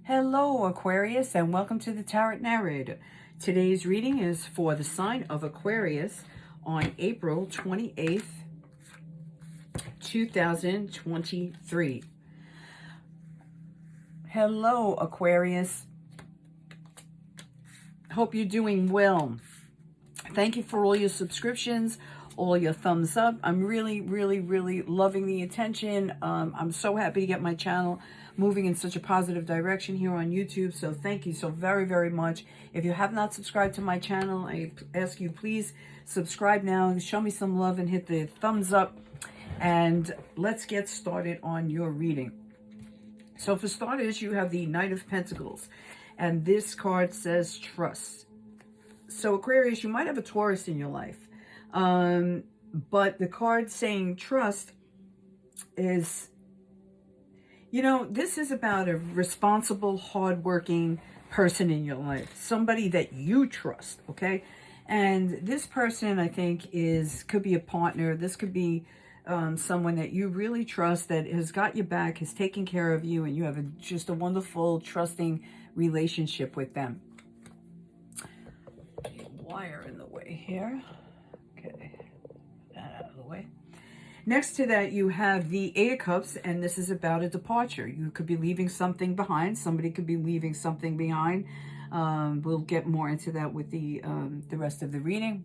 Hello, Aquarius, and welcome to the Tarot Narrator. Today's reading is for the sign of Aquarius on April 28th, 2023. Hello, Aquarius. Hope you're doing well. Thank you for all your subscriptions, all your thumbs up. I'm really loving the attention. I'm so happy to get my channel moving in such a positive direction here on YouTube. So thank you so very much. If you have not subscribed to my channel, I ask you please subscribe now. Show me some love and hit the thumbs up. And let's get started on your reading. So for starters, you have the Knight of Pentacles. And this card says trust. So Aquarius, you might have a Taurus in your life. But the card saying trust is, you know, this is about a responsible, hardworking person in your life. Somebody that you trust, okay? And this person, I think, could be a partner. This could be someone that you really trust, that has got your back, has taken care of you, and you have just a wonderful, trusting relationship with them. Wire in the way here. Okay, that out of the way. Next to that, you have the Eight of Cups, and this is about a departure. You could be leaving something behind. Somebody could be leaving something behind. We'll get more into that with the rest of the reading.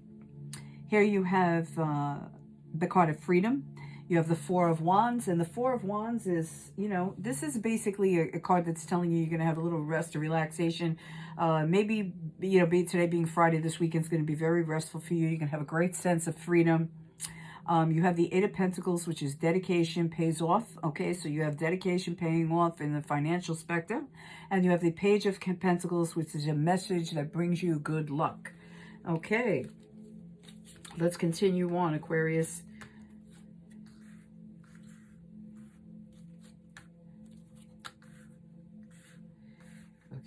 Here you have the card of freedom. You have the Four of Wands, and the Four of Wands is, you know, this is basically a card that's telling you you're going to have a little rest or relaxation. Maybe, you know, today being Friday, this weekend's going to be very restful for you. You can have a great sense of freedom. You have the Eight of Pentacles, which is dedication pays off. Okay, so you have dedication paying off in the financial spectrum. And you have the Page of Pentacles, which is a message that brings you good luck. Okay, let's continue on, Aquarius.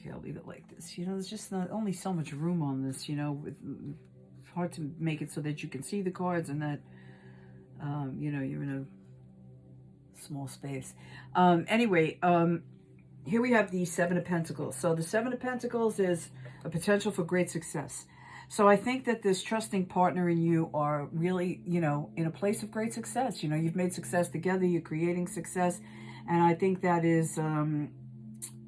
Okay, I'll leave it like this. You know, there's just not only so much room on this, you know. It's hard to make it so that you can see the cards and that, you know, you're in a small space. Anyway, here we have the Seven of Pentacles. So the Seven of Pentacles is a potential for great success. So I think that this trusting partner and you are really, you know, in a place of great success. You know, you've made success together, you're creating success. And I think that is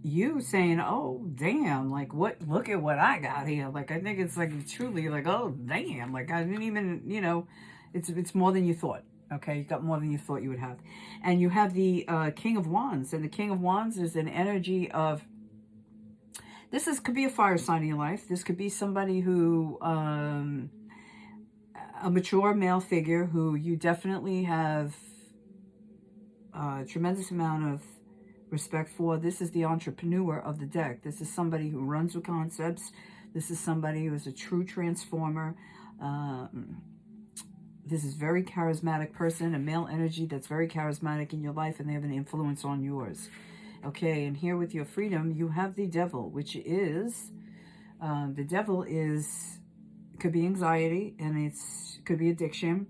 you saying, oh, damn, like, look at what I got here. Like, I think it's like truly like, oh, damn, like I didn't even, you know, it's more than you thought. Okay, you got more than you thought you would have. And you have the King of Wands. And the King of Wands is an energy of, could be a fire sign in your life. This could be somebody who, a mature male figure who you definitely have a tremendous amount of respect for. This is the entrepreneur of the deck. This is somebody who runs with concepts. This is somebody who is a true transformer. This is a very charismatic person, a male energy that's very charismatic in your life, and they have an influence on yours. Okay, and here with your freedom, you have the Devil, which is, the Devil could be anxiety, and could be addiction.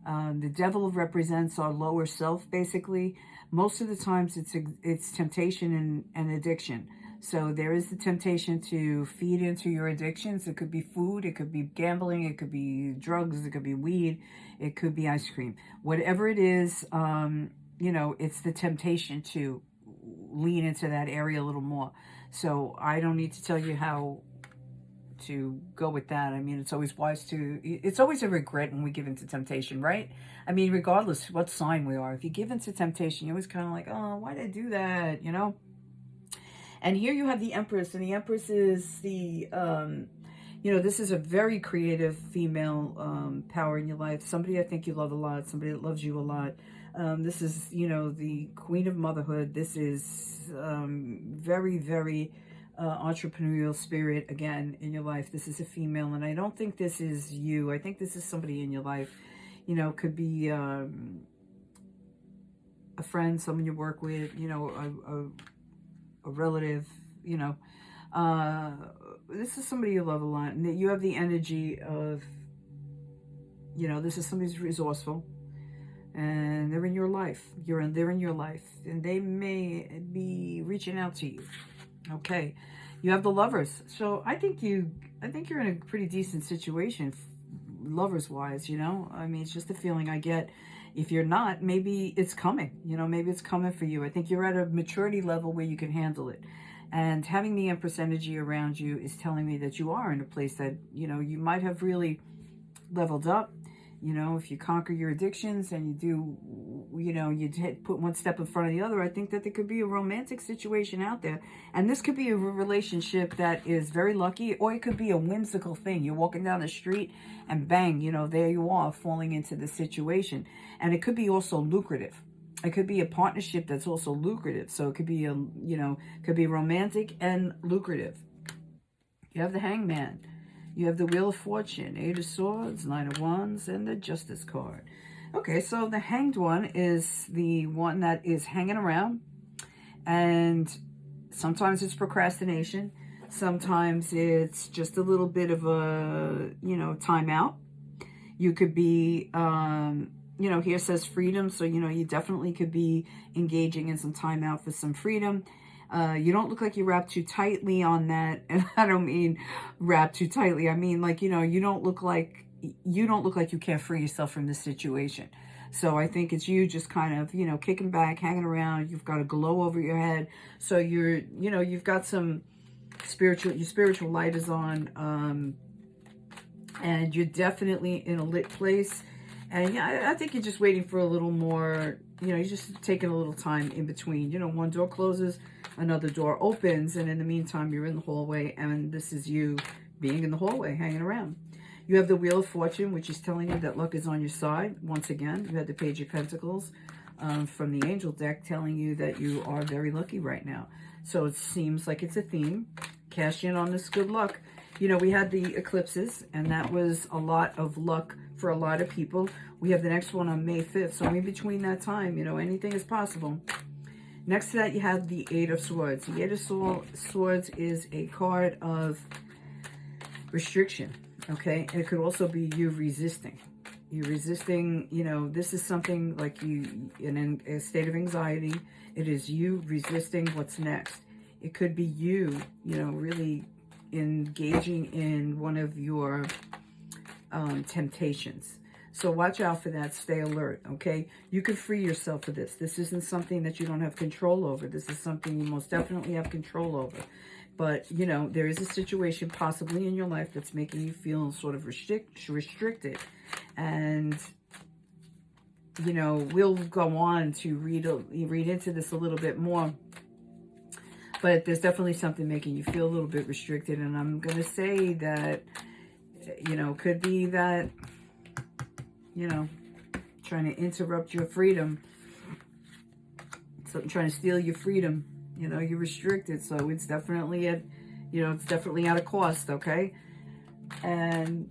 The Devil represents our lower self, basically. Most of the times it's temptation and addiction. So there is the temptation to feed into your addictions. It could be food, it could be gambling, it could be drugs, it could be weed, it could be ice cream. Whatever it is, you know, it's the temptation to lean into that area a little more. So I don't need to tell you how to go with that. I mean, it's always it's always a regret when we give into temptation, right? I mean, regardless what sign we are, if you give into temptation, you're always kind of like, oh, why did I do that, you know? And here you have the Empress, and the Empress is the, you know, this is a very creative female power in your life. Somebody I think you love a lot, somebody that loves you a lot. This is, you know, the Queen of Motherhood. This is very entrepreneurial spirit, again, in your life. This is a female, and I don't think this is you. I think this is somebody in your life. You know, could be a friend, someone you work with, you know, a relative, you know. This is somebody you love a lot, and that you have the energy of, you know, this is somebody who's resourceful, and they're in your life. They're in your life, and they may be reaching out to you. Okay, you have the Lovers. So I think you're in a pretty decent situation, lovers wise. You know, I mean, it's just a feeling I get. If you're not, maybe it's coming. You know, maybe it's coming for you. I think you're at a maturity level where you can handle it. And having the Empress energy around you is telling me that you are in a place that, you know, you might have really leveled up. You know, if you conquer your addictions and you do, you know, put one step in front of the other, I think that there could be a romantic situation out there. And this could be a relationship that is very lucky, or it could be a whimsical thing. You're walking down the street and bang, you know, there you are falling into the situation. And it could be also lucrative. It could be a partnership that's also lucrative. So it could be, you know, could be romantic and lucrative. You have the Hangman. You have the Wheel of Fortune, Eight of Swords, Nine of Wands, and the Justice card. Okay, so the Hanged one is the one that is hanging around. And sometimes it's procrastination. Sometimes it's just a little bit of a, you know, timeout. You could be, you know, here says freedom. So, you know, you definitely could be engaging in some timeout for some freedom. You don't look like you wrap too tightly on that. And I don't mean wrap too tightly. I mean, like, you know, you don't look like you can't free yourself from this situation. So I think it's you just kind of, you know, kicking back, hanging around. You've got a glow over your head. So you're, you know, you've got some your spiritual light is on. And you're definitely in a lit place. And yeah, I think you're just waiting for a little more, you know, you're just taking a little time in between. You know, one door closes, another door opens, and in the meantime, you're in the hallway, and this is you being in the hallway, hanging around. You have the Wheel of Fortune, which is telling you that luck is on your side. Once again, you had the Page of Pentacles from the Angel deck telling you that you are very lucky right now. So it seems like it's a theme. Cash in on this good luck. You know, we had the eclipses, and that was a lot of luck for a lot of people. We have the next one on May 5th. So in between that time, you know, anything is possible. Next to that, you have the Eight of Swords. The Eight of Swords is a card of restriction, okay? It could also be you resisting. You're resisting, you know, this is something like you in a state of anxiety. It is you resisting what's next. It could be you, you know, really engaging in one of your temptations. So watch out for that. Stay alert, okay? You can free yourself of this. This isn't something that you don't have control over. This is something you most definitely have control over. But, you know, there is a situation possibly in your life that's making you feel sort of restricted. And, you know, we'll go on to read into this a little bit more. But there's definitely something making you feel a little bit restricted. And I'm going to say that, you know, could be that, you know, trying to interrupt your freedom. Something trying to steal your freedom. You know, you're restricted. So it's definitely at, you know, it's definitely at a cost, okay? And,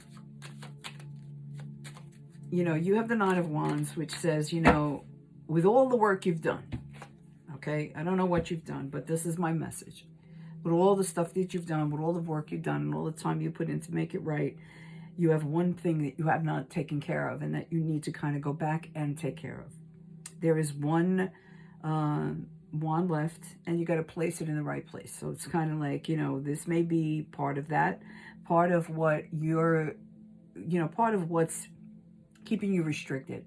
you know, you have the Nine of Wands, which says, you know, with all the work you've done, okay? I don't know what you've done, but this is my message. With all the stuff that you've done, with all the work you've done, and all the time you put in to make it right, you have one thing that you have not taken care of and that you need to kind of go back and take care of. There is one wand left, and you got to place it in the right place. So it's kind of like, you know, this may be part of that, part of what you're, you know, part of what's keeping you restricted.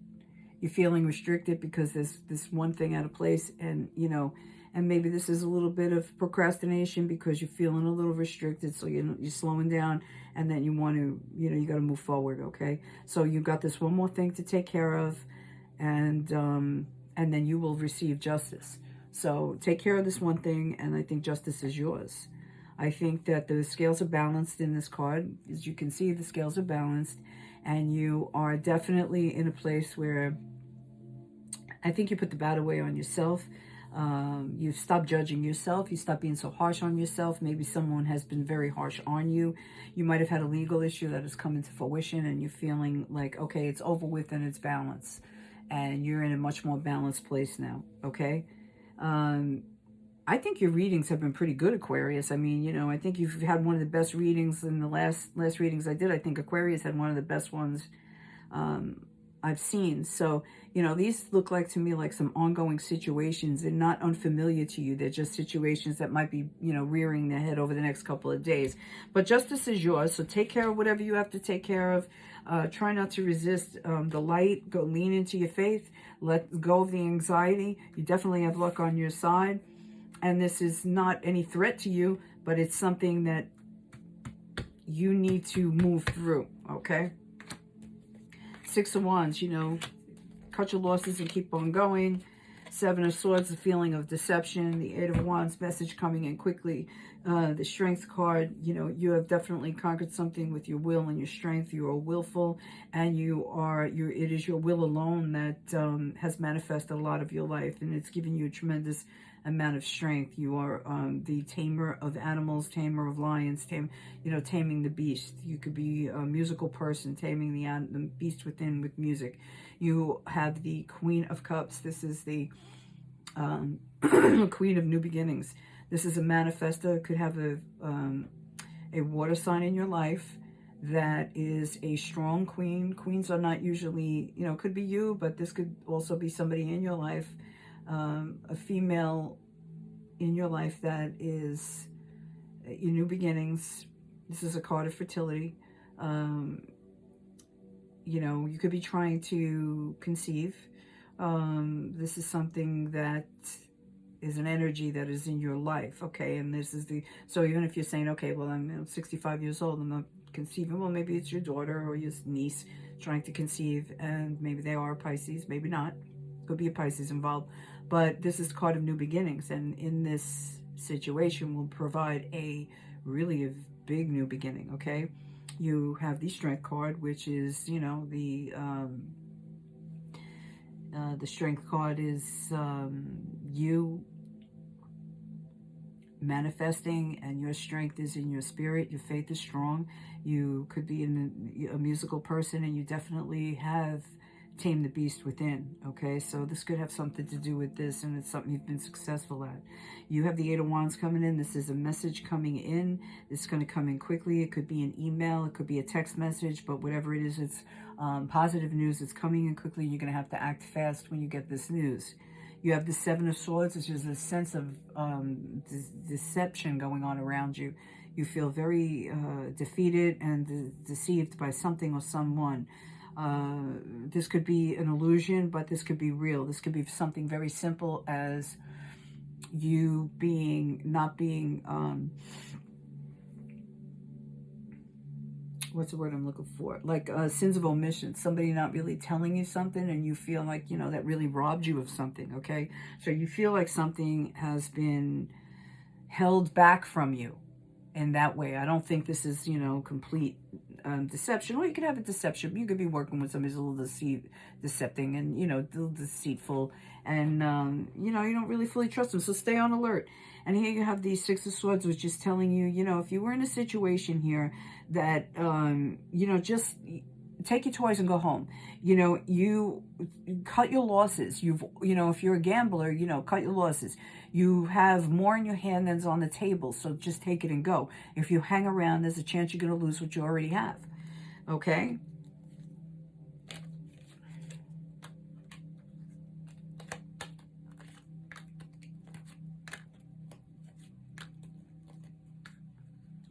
You're feeling restricted because there's this one thing out of place, and, you know, and maybe this is a little bit of procrastination because you're feeling a little restricted. So you're slowing down, and then you want to, you know, you got to move forward. Okay. So you've got this one more thing to take care of, and then you will receive justice. So take care of this one thing, and I think justice is yours. I think that the scales are balanced in this card. As you can see, the scales are balanced, and you are definitely in a place where I think you put the bad away on yourself. You stop judging yourself. You stop being so harsh on yourself. Maybe someone has been very harsh on you. You might have had a legal issue that has come into fruition, and you're feeling like, okay, it's over with and it's balanced. And you're in a much more balanced place now, okay? I think your readings have been pretty good, Aquarius. I mean, you know, I think you've had one of the best readings in the last readings I did. I think Aquarius had one of the best ones. I've seen. So, you know, these look like to me like some ongoing situations. They're not unfamiliar to you. They're just situations that might be, you know, rearing their head over the next couple of days. But justice is yours. So take care of whatever you have to take care of. Try not to resist the light. Go lean into your faith. Let go of the anxiety. You definitely have luck on your side. And this is not any threat to you, but it's something that you need to move through, okay? Six of Wands, you know, cut your losses and keep on going. Seven of Swords, the feeling of deception. The Eight of Wands, message coming in quickly. The Strength card, you know, you have definitely conquered something with your will and your strength. You are willful, and it is your will alone that has manifested a lot of your life, and it's given you a tremendous amount of strength. You are the tamer of animals, tamer of lions, taming the beast. You could be a musical person, taming the beast within with music. You have the Queen of Cups. This is the Queen of New Beginnings. This is a manifestor. Could have a water sign in your life that is a strong queen. Queens are not usually, you know, could be you, but this could also be somebody in your life. A female in your life that is your new beginnings. This is a card of fertility. You know, you could be trying to conceive. This is something that is an energy that is in your life, okay? And this is so even if you're saying, okay, well, I'm 65 years old, I'm not conceiving, well, maybe it's your daughter or your niece trying to conceive, and maybe they are a Pisces, maybe not. Could be a Pisces involved. But this is card of new beginnings, and in this situation will provide a big new beginning, okay? You have the Strength card, which is, you know, the Strength card is you manifesting, and your strength is in your spirit. Your faith is strong. You could be a musical person, and you definitely have tame the beast within, okay? So this could have something to do with this, and it's something you've been successful at. You have the Eight of Wands coming in. This is a message coming in. It's going to come in quickly. It could be an email. It could be a text message, but whatever it is, it's positive news. It's coming in quickly. You're going to have to act fast when you get this news. You have the Seven of Swords, which is a sense of deception going on around you. You feel very defeated and deceived by something or someone. This could be an illusion, but this could be real. This could be something very simple as you not being, what's the word I'm looking for? Like sins of omission. Somebody not really telling you something, and you feel like, you know, that really robbed you of something, okay? So you feel like something has been held back from you in that way. I don't think this is, you know, complete deception. Or you could have a deception. You could be working with somebody who's a little decepting and, you know, a little deceitful, and you know, you don't really fully trust them. So stay on alert. And here you have the Six of Swords, which is telling you, you know, if you were in a situation here that you know, just take your toys and go home. You know, you cut your losses. You know, if you're a gambler, you know, cut your losses. You have more in your hand than's on the table, so just take it and go. If you hang around, there's a chance you're going to lose what you already have. Okay?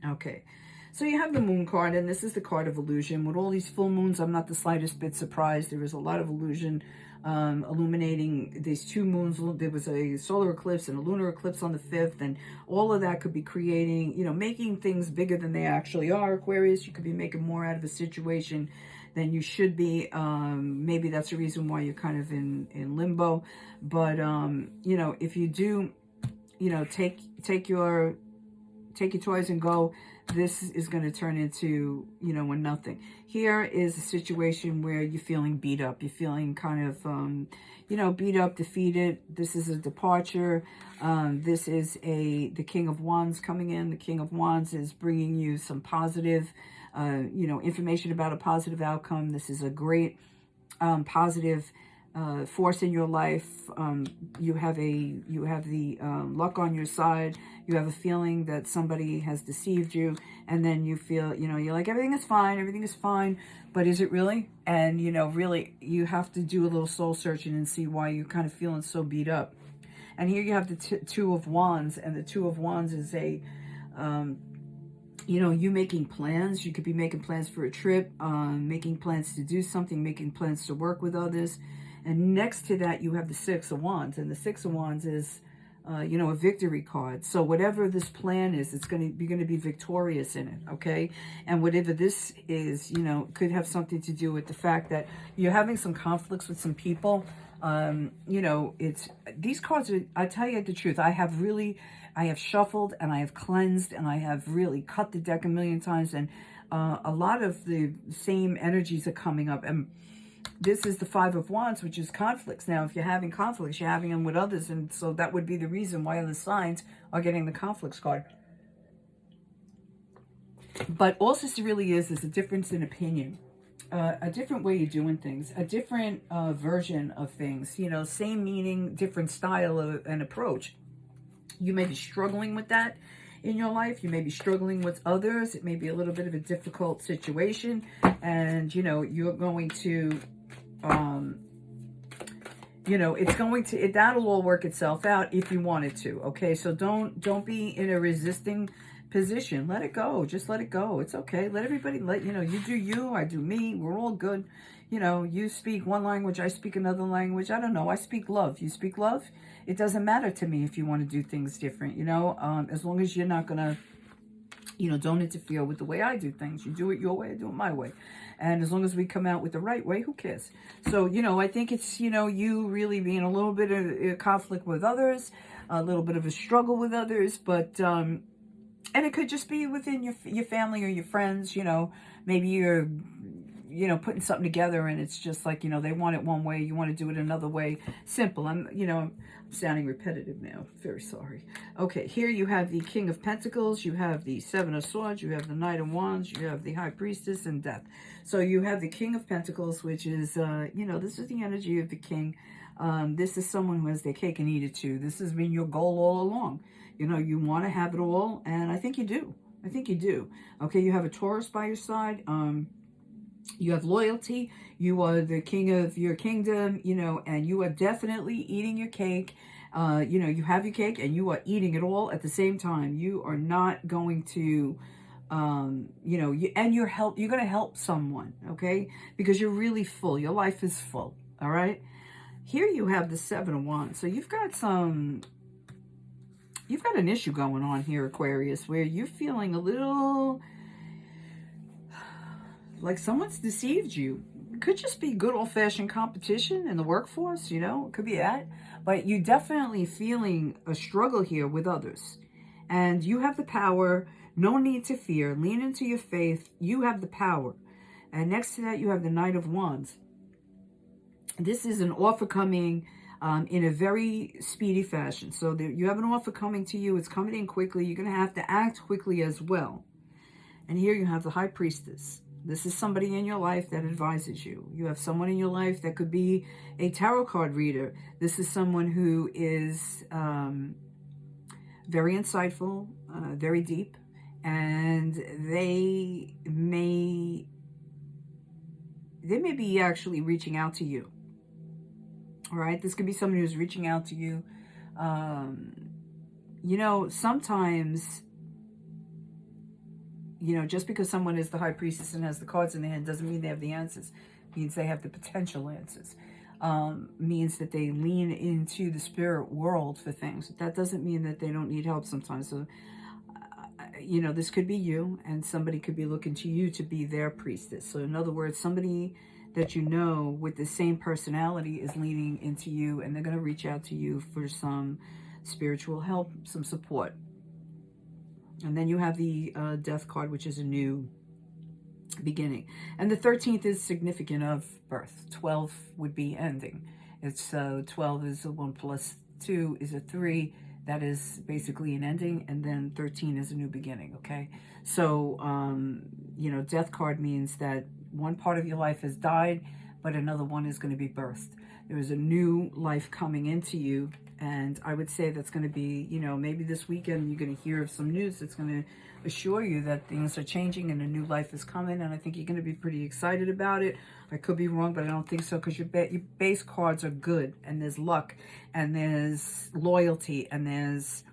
Okay. So you have the Moon card, and this is the card of illusion. With all these full moons, I'm not the slightest bit surprised. There is a lot of illusion illuminating these two moons. There was a solar eclipse and a lunar eclipse on the 5th, and all of that could be creating, you know, making things bigger than they actually are. Aquarius, you could be making more out of a situation than you should be. Maybe that's the reason why you're kind of in limbo. But, you know, if you do, you know, take your toys and go, this is going to turn into, you know, a nothing. Here is a situation where you're feeling beat up. You're feeling kind of, you know, beat up, defeated. This is a departure. This is the King of Wands coming in. The King of Wands is bringing you some positive, you know, information about a positive outcome. This is a great positive force in your life. You have the luck on your side. You have a feeling that somebody has deceived you, and then you feel, you're like, everything is fine, but is it really? And, really, you have to do a little soul searching and see why you're kind of feeling so beat up. And here you have the Two of Wands, and the Two of Wands is a, you making plans. You could be making plans for a trip, making plans to do something, making plans to work with others. And next to that, you have the Six of Wands. And the Six of Wands is, a victory card. So whatever this plan is, you're going to be victorious in it, okay? And whatever this is, could have something to do with the fact that you're having some conflicts with some people. These cards are, I tell you the truth, I have shuffled and I have cleansed and I have really cut the deck a million times, and a lot of the same energies are coming up. And this is the Five of Wands, which is conflicts. Now, if you're having conflicts, you're having them with others, and so that would be the reason why other signs are getting the conflicts card. But all this really is a difference in opinion. A different way of doing things, a different version of things, same meaning, different style and approach. You may be struggling with that in your life. You may be struggling with others. It may be a little bit of a difficult situation, and, you're going to, that'll all work itself out if you wanted to, okay? So don't be in a resisting position. Let it go. Just let it go. It's okay. Let everybody, you do you, I do me. We're all good. You speak one language, I speak another language. I don't know. I speak love. You speak love. It doesn't matter to me if you want to do things different, as long as you're not going to, don't interfere with the way I do things. You do it your way, I do it my way. And as long as we come out with the right way, who cares? So, I think it's, you really being a little bit of a conflict with others, a little bit of a struggle with others, but, and it could just be within your family or your friends, maybe you're, putting something together and it's just like, they want it one way, you want to do it another way. Simple. I'm sounding repetitive now. Very sorry. Okay, here you have the King of Pentacles, you have the Seven of Swords, you have the Knight of Wands, you have the High Priestess, and Death. So you have the King of Pentacles, which is, this is the energy of the King. This is someone who has their cake and eat it too. This has been your goal all along. You want to have it all, and I think you do. I think you do. Okay, you have a Taurus by your side. You have loyalty. You are the king of your kingdom, and you are definitely eating your cake. You have your cake and you are eating it all at the same time. You are not going to, you're going to help someone, okay? Because you're really full. Your life is full, all right? Here you have the Seven of Wands. So you've got an issue going on here, Aquarius, where you're feeling a little like someone's deceived you. It could just be good old-fashioned competition in the workforce, it could be that. But you're definitely feeling a struggle here with others. And you have the power. No need to fear. Lean into your faith. You have the power. And next to that, you have the Knight of Wands. This is an offer coming in a very speedy fashion. So you have an offer coming to you. It's coming in quickly. You're going to have to act quickly as well. And here you have the High Priestess. This is somebody in your life that advises you. You have someone in your life that could be a tarot card reader. This is someone who is very insightful, very deep, and they may be actually reaching out to you. All right, this could be somebody who's reaching out to you. Sometimes, just because someone is the High Priestess and has the cards in their hand doesn't mean they have the answers. It means they have the potential answers. Means that they lean into the spirit world for things. That doesn't mean that they don't need help sometimes. So, this could be you, and somebody could be looking to you to be their priestess. So in other words, somebody that with the same personality is leaning into you, and they're going to reach out to you for some spiritual help, some support. And then you have the Death card, which is a new beginning. And the 13th is significant of birth. 12 would be ending. It's 12 is a 1 plus 2 is a 3. That is basically an ending. And then 13 is a new beginning, okay? So, Death card means that one part of your life has died, but another one is going to be birthed. There is a new life coming into you. And I would say that's going to be, you know, maybe this weekend you're going to hear of some news that's going to assure you that things are changing and a new life is coming. And I think you're going to be pretty excited about it. I could be wrong, but I don't think so, because your base cards are good. And there's luck, and there's loyalty, and there's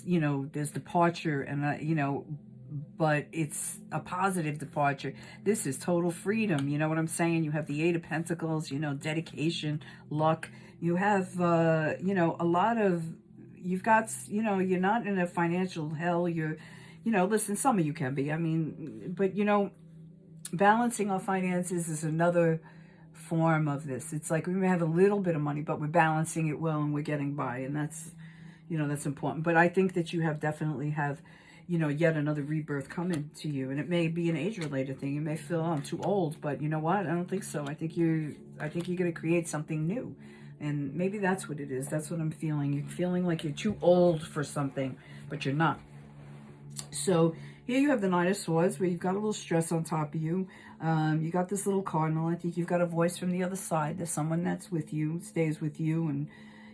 you know, there's departure, and you know, but it's a positive departure. This is total freedom. You know what I'm saying? You have the Eight of Pentacles, you know, dedication, luck. You have, you know, a lot of, you've got, you know, you're not in a financial hell. You're, you know, listen, some of you can be. I mean, but, you know, balancing our finances is another form of this. It's like we may have a little bit of money, but we're balancing it well and we're getting by. And that's, you know, that's important. But I think that you have definitely have, you know, yet another rebirth coming to you. And it may be an age-related thing. You may feel, oh, I'm too old. But you know what? I don't think so. I think you're going to create something new. And maybe that's what it is. That's what I'm feeling. You're feeling like you're too old for something, but you're not. So here you have the Knight of Swords, where you've got a little stress on top of you. You got this little cardinal. I think you've got a voice from the other side. There's someone that's with you, stays with you, and,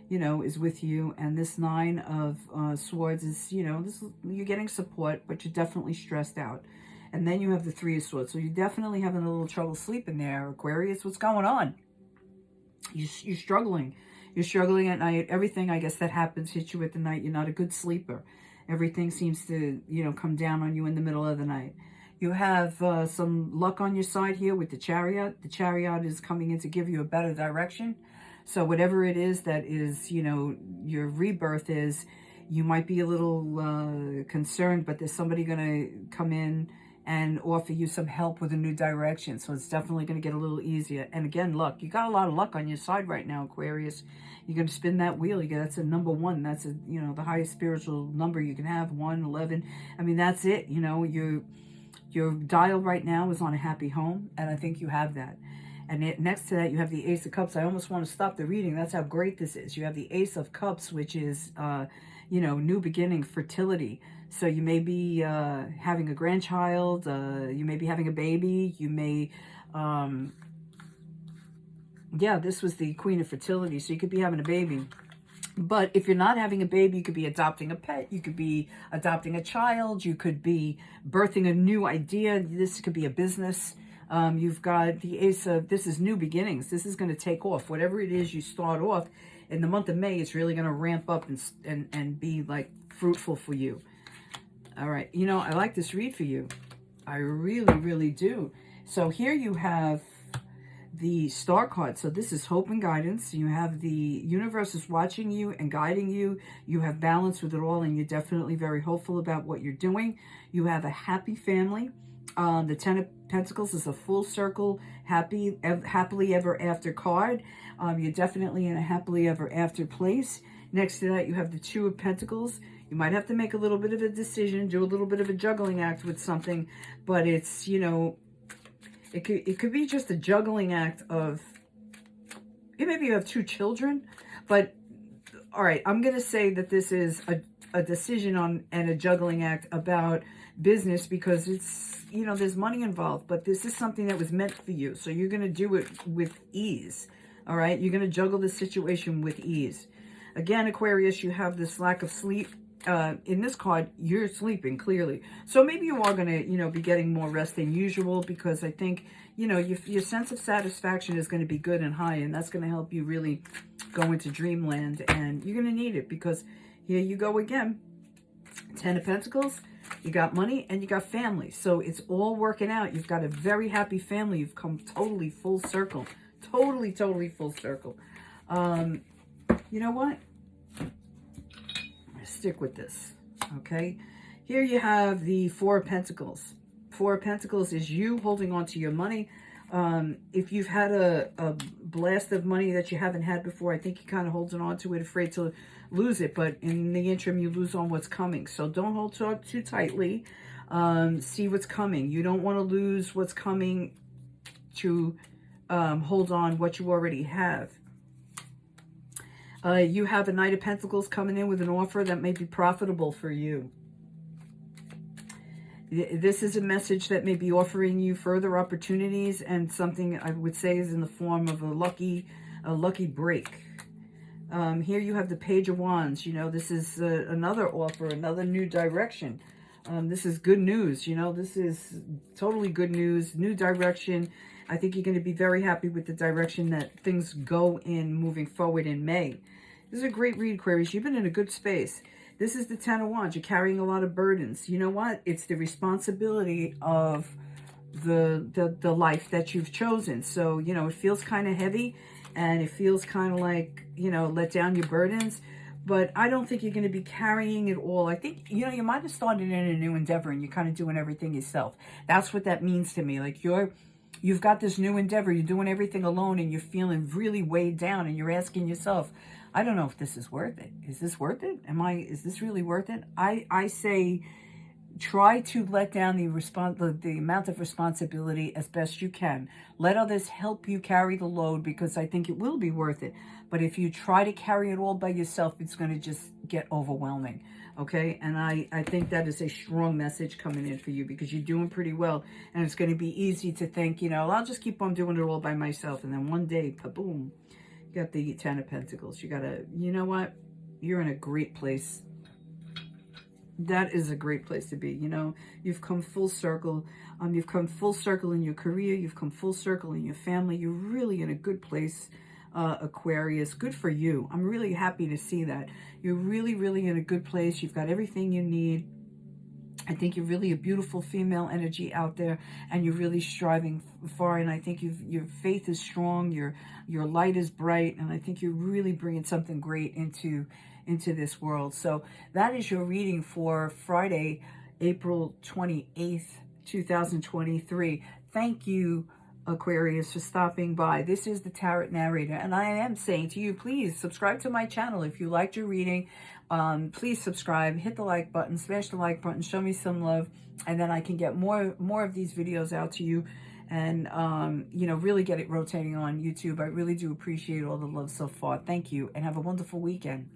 you know, is with you. And this Nine of Swords is, you know, you're getting support, but you're definitely stressed out. And then you have the Three of Swords. So you're definitely having a little trouble sleeping there, Aquarius. What's going on? You're struggling. You're struggling at night. Everything, I guess, that happens hits you at the night. You're not a good sleeper. Everything seems to, you know, come down on you in the middle of the night. You have some luck on your side here with the Chariot. The Chariot is coming in to give you a better direction. So whatever it is that is, you know, your rebirth is, you might be a little concerned, but there's somebody going to come in and offer you some help with a new direction. So it's definitely going to get a little easier. And again, luck. You got a lot of luck on your side right now, Aquarius. You're going to spin that wheel. That's a number 1. That's a, you know, the highest spiritual number you can have. 1, 11. I mean, that's it. You know, your dial right now is on a happy home. And I think you have that. And next to that, you have the Ace of Cups. I almost want to stop the reading. That's how great this is. You have the Ace of Cups, which is, you know, new beginning, fertility. So you may be having a grandchild, you may be having a baby, you may, yeah, this was the Queen of Fertility, so you could be having a baby. But if you're not having a baby, you could be adopting a pet, you could be adopting a child, you could be birthing a new idea, this could be a business. You've got the Ace of, this is new beginnings, this is going to take off. Whatever it is you start off, in the month of May, it's really going to ramp up and be like fruitful for you. All right, you know, I like this read for you. I really, really do. So here you have the Star card. So this is hope and guidance. You have the universe is watching you and guiding you. You have balance with it all, and you're definitely very hopeful about what you're doing. You have a happy family. The Ten of Pentacles is a full circle, happily ever after card. You're definitely in a happily ever after place. Next to that, you have the Two of Pentacles. You might have to make a little bit of a decision, do a little bit of a juggling act with something, but it's, you know, it could be just a juggling act of, maybe you have 2 children, but all right, I'm going to say that this is a decision on and a juggling act about business, because it's, you know, there's money involved, but this is something that was meant for you. So you're going to do it with ease. All right. You're going to juggle the situation with ease. Again, Aquarius, you have this lack of sleep. In this card, you're sleeping clearly. So maybe you are going to, you know, be getting more rest than usual, because I think, you know, your sense of satisfaction is going to be good and high, and that's going to help you really go into dreamland, and you're going to need it, because here you go again. 10 of Pentacles, you got money and you got family. So it's all working out. You've got a very happy family. You've come totally full circle. Totally full circle. You know what? Stick with this, okay? Here you have the Four of Pentacles. Four of Pentacles is you holding on to your money. If you've had a blast of money that you haven't had before, I think you're kind of holding on to it, afraid to lose it. But in the interim, you lose on what's coming. So don't hold too tightly. See what's coming. You don't want to lose what's coming to hold on what you already have. You have a Knight of Pentacles coming in with an offer that may be profitable for you. This is a message that may be offering you further opportunities, and something I would say is in the form of a lucky break. Here you have the Page of Wands. You know, this is another offer, another new direction. This is good news. You know, this is totally good news, new direction. I think you're going to be very happy with the direction that things go in moving forward in May. This is a great read, Aquarius. You've been in a good space. This is the Ten of Wands. You're carrying a lot of burdens. You know what? It's the responsibility of the life that you've chosen. So, you know, it feels kind of heavy, and it feels kind of like, you know, let down your burdens. But I don't think you're going to be carrying it all. I think, you know, you might have started in a new endeavor and you're kind of doing everything yourself. That's what that means to me. Like you've got this new endeavor. You're doing everything alone and you're feeling really weighed down, and you're asking yourself, I don't know if this is worth it. Is this worth it? Is this really worth it? I say try to let down the amount of responsibility as best you can. Let others help you carry the load, because I think it will be worth it. But if you try to carry it all by yourself, it's going to just get overwhelming. Okay? And I think that is a strong message coming in for you, because you're doing pretty well. And it's going to be easy to think, you know, I'll just keep on doing it all by myself. And then one day, boom, you got the Ten of Pentacles. You got to, you know what? You're in a great place. That is a great place to be. You know, you've come full circle. You've come full circle in your career. You've come full circle in your family. You're really in a good place, Aquarius. Good for you. I'm really happy to see that. You're really, really in a good place. You've got everything you need. I think you're really a beautiful female energy out there, and you're really striving far. And I think your faith is strong. Your light is bright, and I think you're really bringing something great into this world. So that is your reading for Friday, April 28th, 2023. Thank you, Aquarius, for stopping by. This is the Tarot Narrator, and I am saying to you, please subscribe to my channel if you liked your reading. Please subscribe, hit the like button, smash the like button, show me some love, and then I can get more of these videos out to you, and you know, really get it rotating on YouTube. I really do appreciate all the love so far. Thank you, and have a wonderful weekend.